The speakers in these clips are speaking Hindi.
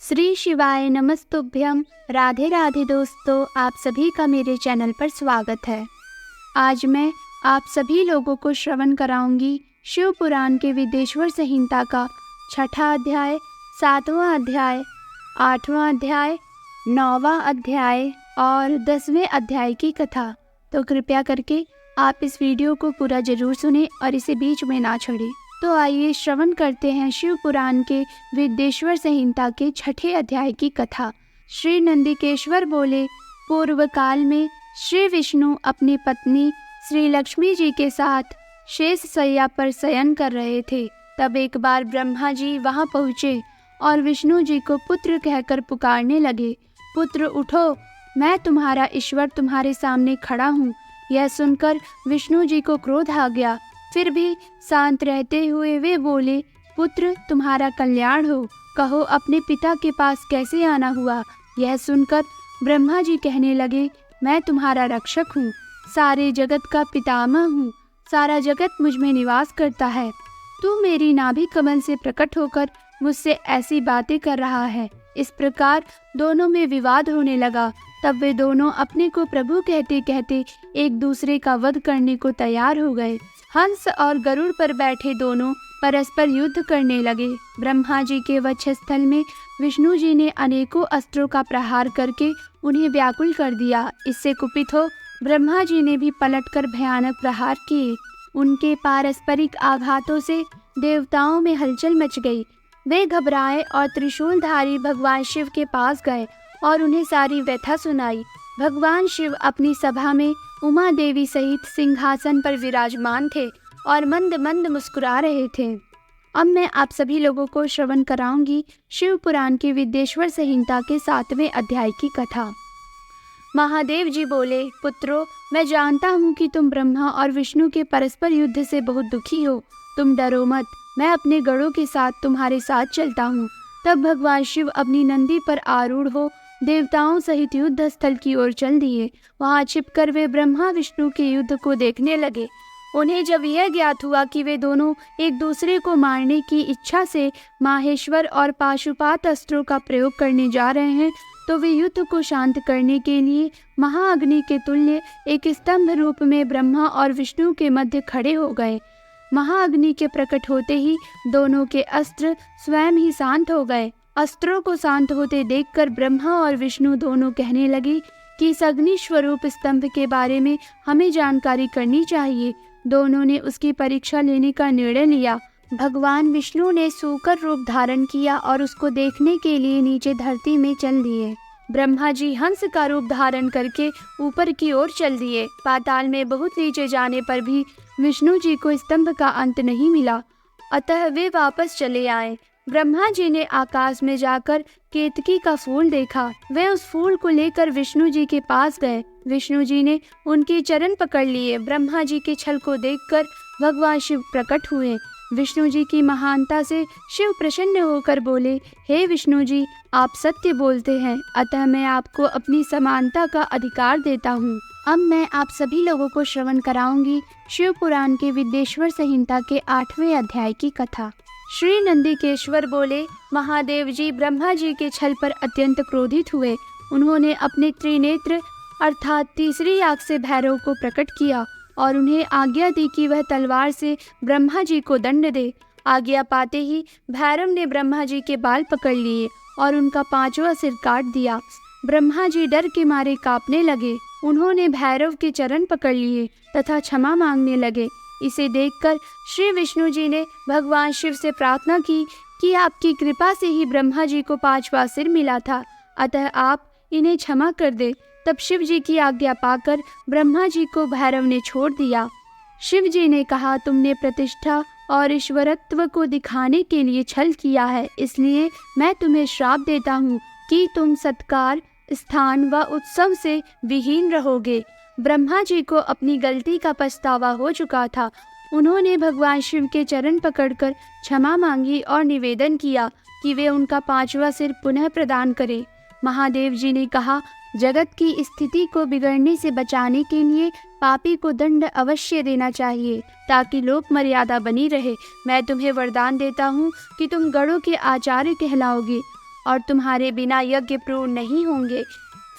श्री शिवाय नमस्तुभ्यम। राधे राधे दोस्तों, आप सभी का मेरे चैनल पर स्वागत है। आज मैं आप सभी लोगों को श्रवण कराऊंगी शिव पुराण के विदेश्वर संहिता का 6वां अध्याय, 7वां अध्याय, 8वां अध्याय, 9वां अध्याय और 10वें अध्याय की कथा। तो कृपया करके आप इस वीडियो को पूरा जरूर सुने और इसे बीच में ना छोड़ें। तो आइए श्रवण करते हैं शिव पुराण के विदेश्वर संहिता के 6ठे अध्याय की कथा। श्री नंदिकेश्वर बोले, पूर्व काल में श्री विष्णु अपनी पत्नी श्री लक्ष्मी जी के साथ शेष शैया पर शयन कर रहे थे। तब एक बार ब्रह्मा जी वहां पहुँचे और विष्णु जी को पुत्र कहकर पुकारने लगे। पुत्र उठो, मैं तुम्हारा ईश्वर तुम्हारे सामने खड़ा हूँ। यह सुनकर विष्णु जी को क्रोध आ गया। फिर भी शांत रहते हुए वे बोले, पुत्र तुम्हारा कल्याण हो, कहो अपने पिता के पास कैसे आना हुआ। यह सुनकर ब्रह्मा जी कहने लगे, मैं तुम्हारा रक्षक हूँ, सारे जगत का पितामह हूँ, सारा जगत मुझ में निवास करता है। तू मेरी नाभि कमल से प्रकट होकर मुझसे ऐसी बातें कर रहा है। इस प्रकार दोनों में विवाद होने लगा। तब वे दोनों अपने को प्रभु कहते कहते एक दूसरे का वध करने को तैयार हो गए। हंस और गरुड़ पर बैठे दोनों परस्पर युद्ध करने लगे। ब्रह्मा जी के वक्षस्थल में विष्णु जी ने अनेकों अस्त्रों का प्रहार करके उन्हें व्याकुल कर दिया। इससे कुपित हो ब्रह्मा जी ने भी पलटकर भयानक प्रहार किए। उनके पारस्परिक आघातों से देवताओं में हलचल मच गई। वे घबराए और त्रिशूलधारी भगवान शिव के पास गए और उन्हें सारी व्यथा सुनाई। भगवान शिव अपनी सभा में उमा देवी सहित सिंहासन पर विराजमान थे और मंद मंद मुस्कुरा रहे थे। अब मैं आप सभी लोगों को श्रवण कराऊंगी शिव पुराण के विदेश्वर संहिता के 7वें अध्याय की कथा। महादेव जी बोले, पुत्रों, मैं जानता हूँ कि तुम ब्रह्मा और विष्णु के परस्पर युद्ध से बहुत दुखी हो। तुम डरो मत, मैं अपने गणों के साथ तुम्हारे साथ चलता हूँ। तब भगवान शिव अपनी नंदी पर आरूढ़ हो देवताओं सहित युद्ध स्थल की ओर चल दिए। वहां छिपकर वे ब्रह्मा विष्णु के युद्ध को देखने लगे। उन्हें जब यह ज्ञात हुआ कि वे दोनों एक दूसरे को मारने की इच्छा से माहेश्वर और पाशुपात अस्त्रों का प्रयोग करने जा रहे हैं, तो वे युद्ध को शांत करने के लिए महाअग्नि के तुल्य एक स्तंभ रूप में ब्रह्मा और विष्णु के मध्य खड़े हो गए। महाअग्नि के प्रकट होते ही दोनों के अस्त्र स्वयं ही शांत हो गए। अस्त्रों को शांत होते देखकर ब्रह्मा और विष्णु दोनों कहने लगे कि इस अग्नि स्वरूप स्तंभ के बारे में हमें जानकारी करनी चाहिए। दोनों ने उसकी परीक्षा लेने का निर्णय लिया। भगवान विष्णु ने सूकर रूप धारण किया और उसको देखने के लिए नीचे धरती में चल दिए। ब्रह्मा जी हंस का रूप धारण करके ऊपर की ओर चल दिए। पाताल में बहुत नीचे जाने पर भी विष्णु जी को स्तंभ का अंत नहीं मिला, अतः वे वापस चले आए। ब्रह्मा जी ने आकाश में जाकर केतकी का फूल देखा। वे उस फूल को लेकर विष्णु जी के पास गए। विष्णु जी ने उनके चरण पकड़ लिए। ब्रह्मा जी के छल को देखकर भगवान शिव प्रकट हुए। विष्णु जी की महानता से शिव प्रसन्न होकर बोले, हे विष्णु जी, आप सत्य बोलते हैं, अतः मैं आपको अपनी समानता का अधिकार देता हूँ। अब मैं आप सभी लोगों को श्रवण कराऊंगी शिव पुराण के विदेश्वर संहिता के 8वें अध्याय की कथा। श्री नंदिकेश्वर बोले, महादेव जी ब्रह्मा जी के छल पर अत्यंत क्रोधित हुए। उन्होंने अपने त्रिनेत्र अर्थात तीसरी आँख से भैरव को प्रकट किया और उन्हें आज्ञा दी कि वह तलवार से ब्रह्मा जी को दंड दे। आज्ञा पाते ही भैरव ने ब्रह्मा जी के बाल पकड़ लिए और उनका 5वां सिर काट दिया। ब्रह्मा जी डर के मारे कांपने लगे। उन्होंने भैरव के चरण पकड़ लिए तथा क्षमा मांगने लगे। इसे देखकर श्री विष्णु जी ने भगवान शिव से प्रार्थना की कि आपकी कृपा से ही ब्रह्मा जी को 5वां सिर मिला था, अतः आप इन्हें क्षमा कर दे। तब शिव जी की आज्ञा पाकर ब्रह्मा जी को भैरव ने छोड़ दिया। शिव जी ने कहा, तुमने प्रतिष्ठा और ईश्वरत्व को दिखाने के लिए छल किया है, इसलिए मैं तुम्हें श्राप देता हूँ कि तुम सत्कार, स्थान व उत्सव से विहीन रहोगे। ब्रह्मा जी को अपनी गलती का पछतावा हो चुका था। उन्होंने भगवान शिव के चरण पकड़कर क्षमा मांगी और निवेदन किया कि वे उनका 5वां सिर पुनः प्रदान करें। महादेव जी ने कहा, जगत की स्थिति को बिगड़ने से बचाने के लिए पापी को दंड अवश्य देना चाहिए ताकि लोक मर्यादा बनी रहे। मैं तुम्हें वरदान देता हूँ कि तुम गणों के आचार्य कहलाओगे और तुम्हारे बिना यज्ञ पूर्ण नहीं होंगे।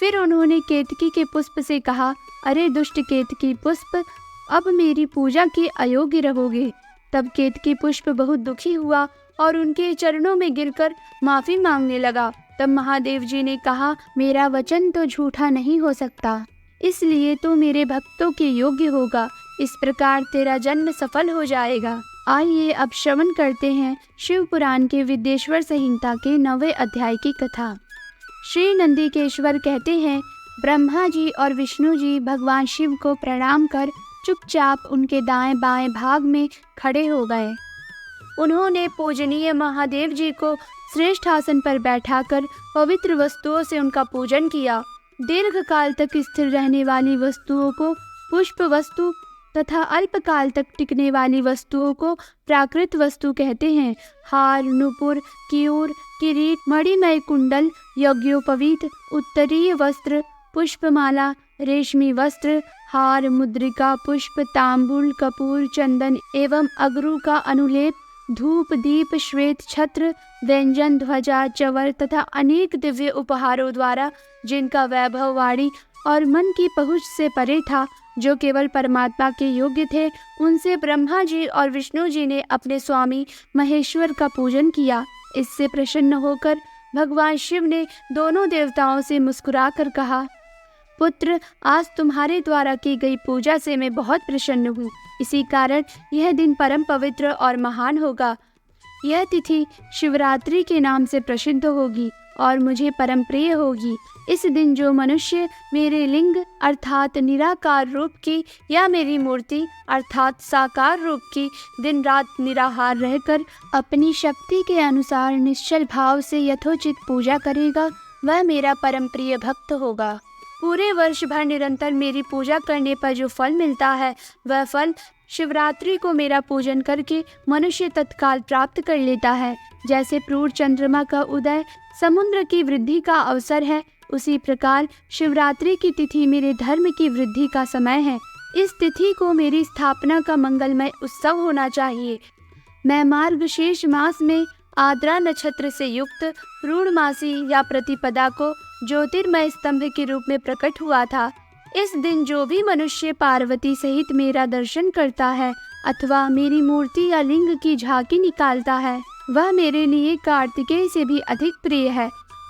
फिर उन्होंने केतकी के पुष्प से कहा, अरे दुष्ट केतकी पुष्प, अब मेरी पूजा के अयोग्य रहोगे। तब केतकी पुष्प बहुत दुखी हुआ और उनके चरणों में गिरकर माफी मांगने लगा। तब महादेव जी ने कहा, मेरा वचन तो झूठा नहीं हो सकता, इसलिए तो मेरे भक्तों के योग्य होगा। इस प्रकार तेरा जन्म सफल हो जाएगा। आइए अब श्रवण करते हैं शिव पुराण के विद्येश्वर संहिता के 9वें अध्याय की कथा। श्री नंदिकेश्वर कहते हैं, ब्रह्मा जी और विष्णु जी भगवान शिव को प्रणाम कर चुपचाप उनके दाएं बाएं भाग में खड़े हो गए। उन्होंने पूजनीय महादेव जी को श्रेष्ठ आसन पर बैठाकर पवित्र वस्तुओं से उनका पूजन किया। दीर्घ काल तक स्थिर रहने वाली वस्तुओं को पुष्प वस्तु तथा अल्पकाल तक टिकने वाली वस्तुओं को प्राकृत वस्तु कहते हैं। हार, नुपुर, कियूर, किरीट, मणिमय कुंडल, यज्ञोपवीत, उत्तरीय वस्त्र, पुष्पमाला, रेशमी वस्त्र, हार, मुद्रिका, पुष्प, तांबूल, कपूर, चंदन एवं अगरू का अनुलेप, धूप, दीप, श्वेत छत्र, व्यंजन, ध्वजा, चवर तथा अनेक दिव्य उपहारों द्वारा जिनका वैभव वाणी और मन की पहुँच से परे था, जो केवल परमात्मा के योग्य थे, उनसे ब्रह्मा जी और विष्णु जी ने अपने स्वामी महेश्वर का पूजन किया। इससे प्रसन्न होकर भगवान शिव ने दोनों देवताओं से मुस्कुराकर कहा, पुत्र, आज तुम्हारे द्वारा की गई पूजा से मैं बहुत प्रसन्न हूँ। इसी कारण यह दिन परम पवित्र और महान होगा। यह तिथि शिवरात्रि के नाम से प्रसिद्ध होगी और मुझे परम प्रिय होगी। इस दिन जो मनुष्य मेरे लिंग अर्थात निराकार रूप की या मेरी मूर्ति अर्थात साकार रूप की दिन रात निराहार रहकर अपनी शक्ति के अनुसार निश्चल भाव से यथोचित पूजा करेगा, वह मेरा परम प्रिय भक्त होगा। पूरे वर्ष भर निरंतर मेरी पूजा करने पर जो फल मिलता है, वह फल शिवरात्रि को मेरा पूजन करके मनुष्य तत्काल प्राप्त कर लेता है। जैसे पूर्ण चंद्रमा का उदय समुद्र की वृद्धि का अवसर है, उसी प्रकार शिवरात्रि की तिथि मेरे धर्म की वृद्धि का समय है। इस तिथि को मेरी स्थापना का मंगलमय उत्सव होना चाहिए। मैं मार्गशीर्ष मास में आद्रा नक्षत्र से युक्त पूर्णमासी या प्रतिपदा को ज्योतिर्मय स्तंभ के रूप में प्रकट हुआ था। इस दिन जो भी मनुष्य पार्वती सहित मेरा दर्शन करता है अथवा मेरी मूर्ति या लिंग की झांकी निकालता है, वह मेरे लिए कार्तिकेय से भी अधिक प्रिय है।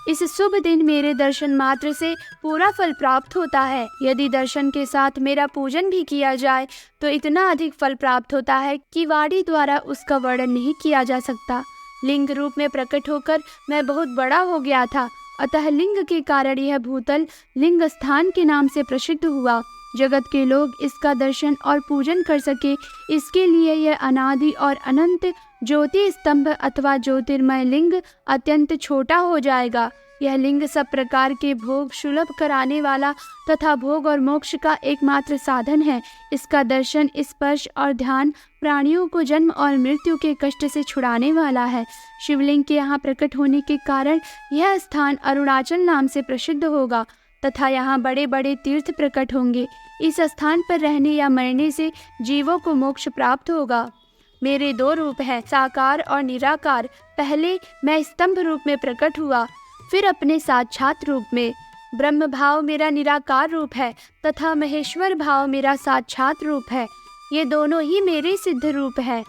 इस शुभ दिन मेरे दर्शन मात्र से पूरा फल प्राप्त होता है। यदि दर्शन के साथ मेरा पूजन भी किया जाए तो इतना अधिक फल प्राप्त होता है कि वाणी द्वारा उसका वर्णन नहीं किया जा सकता। लिंग रूप में प्रकट होकर मैं बहुत बड़ा हो गया था, अतः लिंग के कारण यह भूतल लिंग स्थान के नाम से प्रसिद्ध हुआ। जगत के लोग इसका दर्शन और पूजन कर सके, इसके लिए यह अनादि और अनंत ज्योति स्तंभ अथवा ज्योतिर्मय लिंग अत्यंत छोटा हो जाएगा। यह लिंग सब प्रकार के भोग सुलभ कराने वाला तथा भोग और मोक्ष का एकमात्र साधन है। इसका दर्शन, स्पर्श और ध्यान प्राणियों को जन्म और मृत्यु के कष्ट से छुड़ाने वाला है। शिवलिंग के यहाँ प्रकट होने के कारण यह स्थान अरुणाचल नाम से प्रसिद्ध होगा तथा यहाँ बड़े बड़े तीर्थ प्रकट होंगे। इस स्थान पर रहने या मरने से जीवों को मोक्ष प्राप्त होगा। मेरे 2 रूप हैं, साकार और निराकार। पहले मैं स्तंभ रूप में प्रकट हुआ, फिर अपने साक्षात रूप में। ब्रह्म भाव मेरा निराकार रूप है तथा महेश्वर भाव मेरा साक्षात रूप है। ये दोनों ही मेरे सिद्ध रूप है।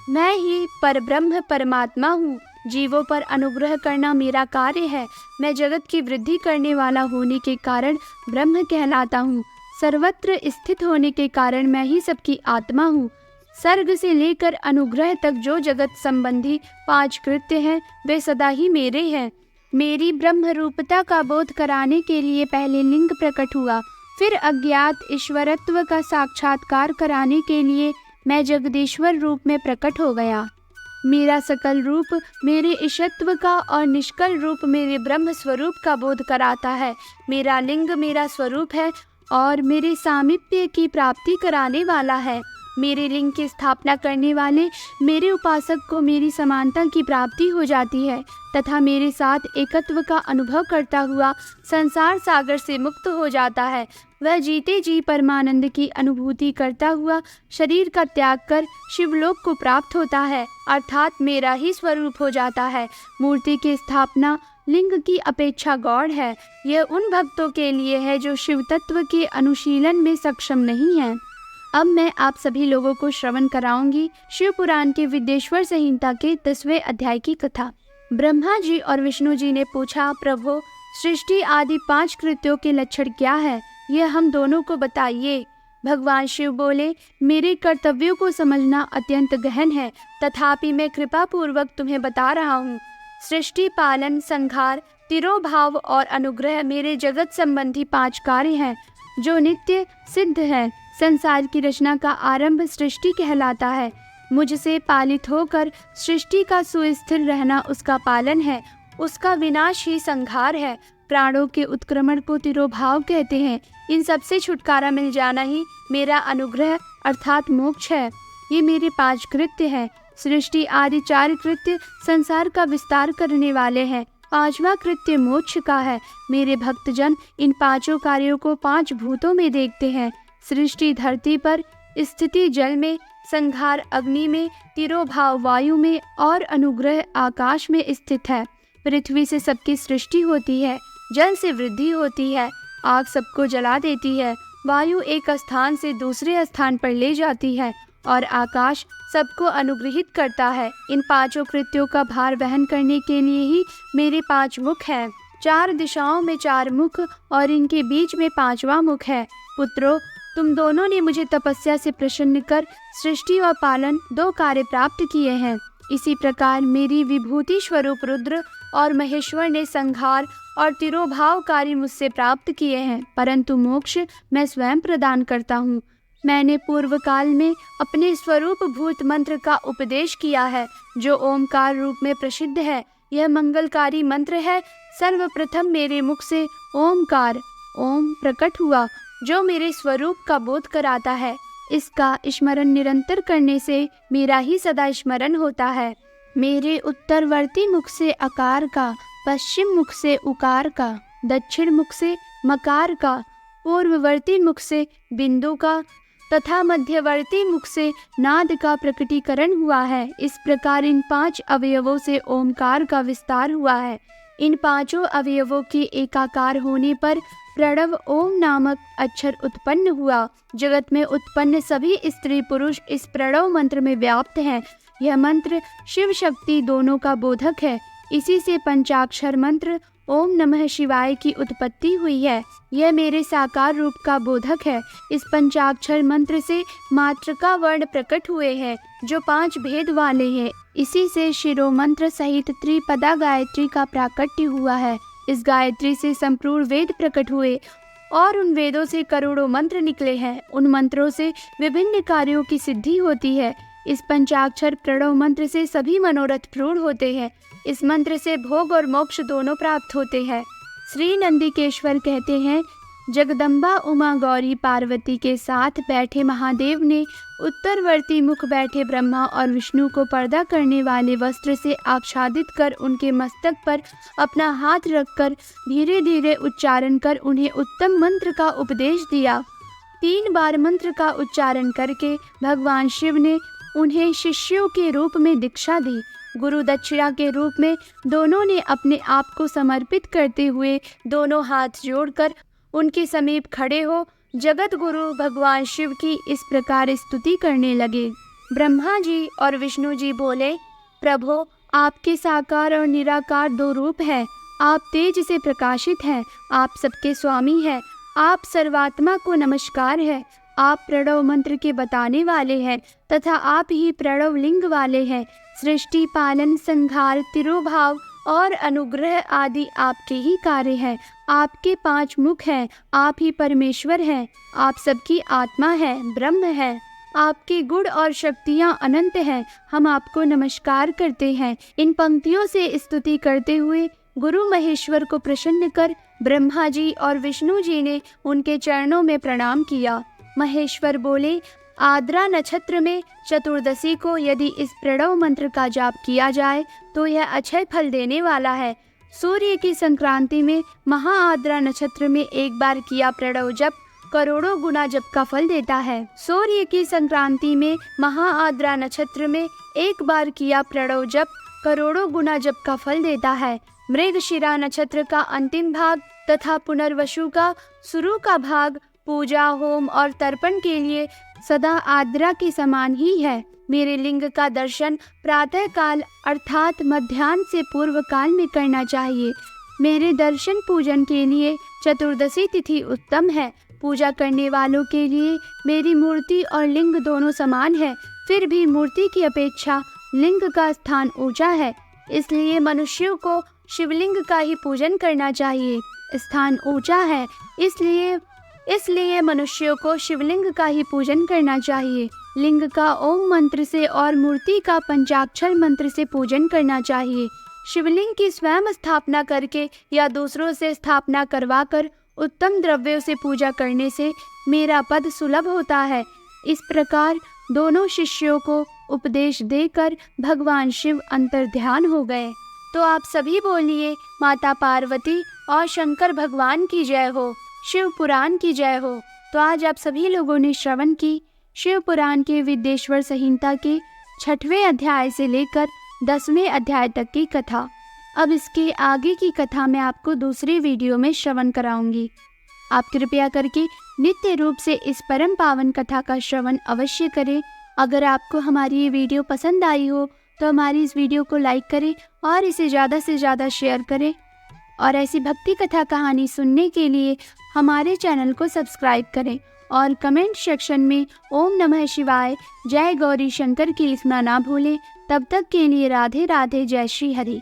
मैं ही परब्रह्म परमात्मा हूँ। जीवों पर अनुग्रह करना मेरा कार्य है। मैं जगत की वृद्धि करने वाला होने के कारण ब्रह्म कहलाता हूँ। सर्वत्र स्थित होने के कारण मैं ही सबकी आत्मा हूँ। सर्ग से लेकर अनुग्रह तक जो जगत संबंधी 5 कृत्य हैं, वे सदा ही मेरे हैं। मेरी ब्रह्म रूपता का बोध कराने के लिए पहले लिंग प्रकट हुआ, फिर अज्ञात ईश्वरत्व का साक्षात्कार कराने के लिए मैं जगदीश्वर रूप में प्रकट हो गया। मेरा सकल रूप मेरे ईशत्व का और निष्कल रूप मेरे ब्रह्म स्वरूप का बोध कराता है। मेरा लिंग मेरा स्वरूप है और मेरे सामीप्य की प्राप्ति कराने वाला है। मेरे लिंग की स्थापना करने वाले मेरे उपासक को मेरी समानता की प्राप्ति हो जाती है तथा मेरे साथ एकत्व का अनुभव करता हुआ संसार सागर से मुक्त हो जाता है। वह जीते जी परमानंद की अनुभूति करता हुआ शरीर का त्याग कर शिवलोक को प्राप्त होता है, अर्थात मेरा ही स्वरूप हो जाता है। मूर्ति की स्थापना लिंग की अपेक्षा गौड़ है। यह उन भक्तों के लिए है जो शिव तत्व के अनुशीलन में सक्षम नहीं है। अब मैं आप सभी लोगों को श्रवण कराऊंगी शिव पुराण के विद्येश्वर संहिता के 10वें अध्याय की कथा। ब्रह्मा जी और विष्णु जी ने पूछा, प्रभु सृष्टि आदि 5 कृत्यों के लक्षण क्या है, यह हम दोनों को बताइए। भगवान शिव बोले, मेरे कर्तव्यों को समझना अत्यंत गहन है, तथापि मैं कृपा पूर्वक तुम्हें बता रहा हूँ। सृष्टि, पालन, संहार, तिरोभाव और अनुग्रह मेरे जगत संबंधी 5 कार्य हैं जो नित्य सिद्ध है। संसार की रचना का आरंभ सृष्टि कहलाता है। मुझसे पालित होकर सृष्टि का सुस्थिर रहना उसका पालन है, उसका विनाश ही संहार है। प्राणों के उत्क्रमण को तिरोभाव कहते हैं। इन सब से छुटकारा मिल जाना ही मेरा अनुग्रह अर्थात मोक्ष है। ये मेरे 5 कृत्य हैं। सृष्टि आदि 4 कृत्य संसार का विस्तार करने वाले हैं। 5वां कृत्य मोक्ष का है। मेरे भक्तजन इन 5 कार्यों को 5 भूतों में देखते हैं। सृष्टि धरती पर, स्थिति जल में, संहार अग्नि में, तिरोभाव वायु में और अनुग्रह आकाश में स्थित है। पृथ्वी से सबकी सृष्टि होती है, जल से वृद्धि होती है, आग सबको जला देती है, वायु एक स्थान से दूसरे स्थान पर ले जाती है और आकाश सबको अनुग्रहित करता है। इन 5 कृत्यों का भार वहन करने के लिए ही मेरे 5 मुख हैं। 4 दिशाओं में 4 मुख और इनके बीच में 5वां मुख है। पुत्रों, तुम दोनों ने मुझे तपस्या से प्रसन्न कर सृष्टि और पालन 2 कार्य प्राप्त किए हैं। इसी प्रकार मेरी विभूति स्वरूप रुद्र और महेश्वर ने संहार और तिरोभाव कार्य मुझसे प्राप्त किए हैं, परंतु मोक्ष मैं स्वयं प्रदान करता हूँ। मैंने पूर्व काल में अपने स्वरूप भूत मंत्र का उपदेश किया है, जो ओमकार रूप में प्रसिद्ध है। यह मंगलकारी मंत्र है। सर्वप्रथम मेरे मुख से ओमकार ओम प्रकट हुआ, जो मेरे स्वरूप का बोध कराता है। इसका स्मरण निरंतर करने से मेरा ही सदा स्मरण होता है। मेरे उत्तरवर्ती मुख से अकार का, पश्चिम मुख से उकार का, दक्षिण मुख से मकार का, पूर्ववर्ती मुख से बिंदु का तथा मध्यवर्ती मुख से नाद का प्रकटीकरण हुआ है। इस प्रकार इन 5 अवयवों से ओमकार का विस्तार हुआ है। इन 5 अवयवों के एकाकार होने पर प्रणव ओम नामक अक्षर उत्पन्न हुआ। जगत में उत्पन्न सभी स्त्री पुरुष इस प्रणव मंत्र में व्याप्त हैं। यह मंत्र शिव शक्ति दोनों का बोधक है। इसी से पंचाक्षर मंत्र ओम नमः शिवाय की उत्पत्ति हुई है। यह मेरे साकार रूप का बोधक है। इस पंचाक्षर मंत्र से मातृका वर्ण प्रकट हुए हैं, जो 5 भेद वाले हैं। इसी से शिरो मंत्र सहित त्रिपदा गायत्री का प्राकट्य हुआ है। इस गायत्री से संपूर्ण वेद प्रकट हुए और उन वेदों से करोड़ों मंत्र निकले हैं। उन मंत्रों से विभिन्न कार्यों की सिद्धि होती है। इस पंचाक्षर प्रणव मंत्र से सभी मनोरथ पूर्ण होते हैं। इस मंत्र से भोग और मोक्ष दोनों प्राप्त होते हैं। श्री नंदिकेश्वर कहते हैं, जगदम्बा उमा गौरी पार्वती के साथ बैठे महादेव ने उत्तरवर्ती मुख बैठे ब्रह्मा और विष्णु को पर्दा करने वाले वस्त्र से आच्छादित कर उनके मस्तक पर अपना हाथ रखकर धीरे धीरे उच्चारण कर उन्हें उत्तम मंत्र का उपदेश दिया। 3 बार मंत्र का उच्चारण करके भगवान शिव ने उन्हें शिष्यों के रूप में दीक्षा दी। गुरु दक्षिणा के रूप में दोनों ने अपने आप को समर्पित करते हुए दोनों हाथ जोड़कर उनके समीप खड़े हो जगत गुरु भगवान शिव की इस प्रकार स्तुति करने लगे। ब्रह्मा जी और विष्णु जी बोले, प्रभो, आपके साकार और निराकार 2 रूप हैं। आप तेज से प्रकाशित हैं, आप सबके स्वामी हैं, आप सर्वात्मा को नमस्कार है। आप प्रणव मंत्र के बताने वाले हैं तथा आप ही प्रणव लिंग वाले हैं। सृष्टि, पालन, संहार, तिरोभाव और अनुग्रह आदि आपके ही कार्य हैं। आपके 5 मुख हैं। आप ही परमेश्वर हैं। आप सबकी आत्मा है, ब्रह्म है। आपके गुण और शक्तियाँ अनंत हैं। हम आपको नमस्कार करते हैं। इन पंक्तियों से स्तुति करते हुए गुरु महेश्वर को प्रसन्न कर ब्रह्मा जी और विष्णु जी ने उनके चरणों में प्रणाम किया। महेश्वर बोले, आद्रा नक्षत्र में चतुर्दशी को यदि इस प्रणव मंत्र का जाप किया जाए तो यह अक्षय फल देने वाला है। सूर्य की संक्रांति में महाआद्रा नक्षत्र में एक बार किया प्रणव जप करोड़ों गुना जप का फल देता है। सूर्य की संक्रांति में महाआद्रा नक्षत्र में एक बार किया प्रणव जप करोड़ों गुना जप का फल देता है। मृगशिरा नक्षत्र का अंतिम भाग तथा पुनर्वसु का शुरू का भाग पूजा, होम और तर्पण के लिए सदा आद्रा के समान ही है। मेरे लिंग का दर्शन प्रातः काल अर्थात मध्याह्न से पूर्व काल में करना चाहिए। मेरे दर्शन पूजन के लिए चतुर्दशी तिथि उत्तम है। पूजा करने वालों के लिए मेरी मूर्ति और लिंग दोनों समान है, फिर भी मूर्ति की अपेक्षा लिंग का स्थान ऊंचा है, इसलिए मनुष्यों को शिवलिंग का ही पूजन करना चाहिए। स्थान ऊंचा है, इसलिए मनुष्यों को शिवलिंग का ही पूजन करना चाहिए। लिंग का ओम मंत्र से और मूर्ति का पंचाक्षर मंत्र से पूजन करना चाहिए। शिवलिंग की स्वयं स्थापना करके या दूसरों से स्थापना करवाकर उत्तम द्रव्यों से पूजा करने से मेरा पद सुलभ होता है। इस प्रकार दोनों शिष्यों को उपदेश देकर भगवान शिव अंतर्ध्यान हो गए। तो आप सभी बोलिए माता पार्वती और शंकर भगवान की जय हो, शिव पुराण की जय हो। तो आज आप सभी लोगों ने श्रवण की शिव पुराण के विद्येश्वर संहिता के 6वें अध्याय से लेकर 10वें अध्याय तक की कथा। अब इसके आगे की कथा मैं आपको दूसरे वीडियो में श्रवण कराऊंगी। आप कृपया करके नित्य रूप से इस परम पावन कथा का श्रवण अवश्य करें। अगर आपको हमारी ये वीडियो पसंद आई हो तो हमारी इस वीडियो को लाइक करें और इसे ज़्यादा से ज़्यादा शेयर करें। और ऐसी भक्ति कथा कहानी सुनने के लिए हमारे चैनल को सब्सक्राइब करें और कमेंट सेक्शन में ओम नमः शिवाय, जय गौरी शंकर की लिखना ना भूलें। तब तक के लिए राधे राधे, जय श्री हरि।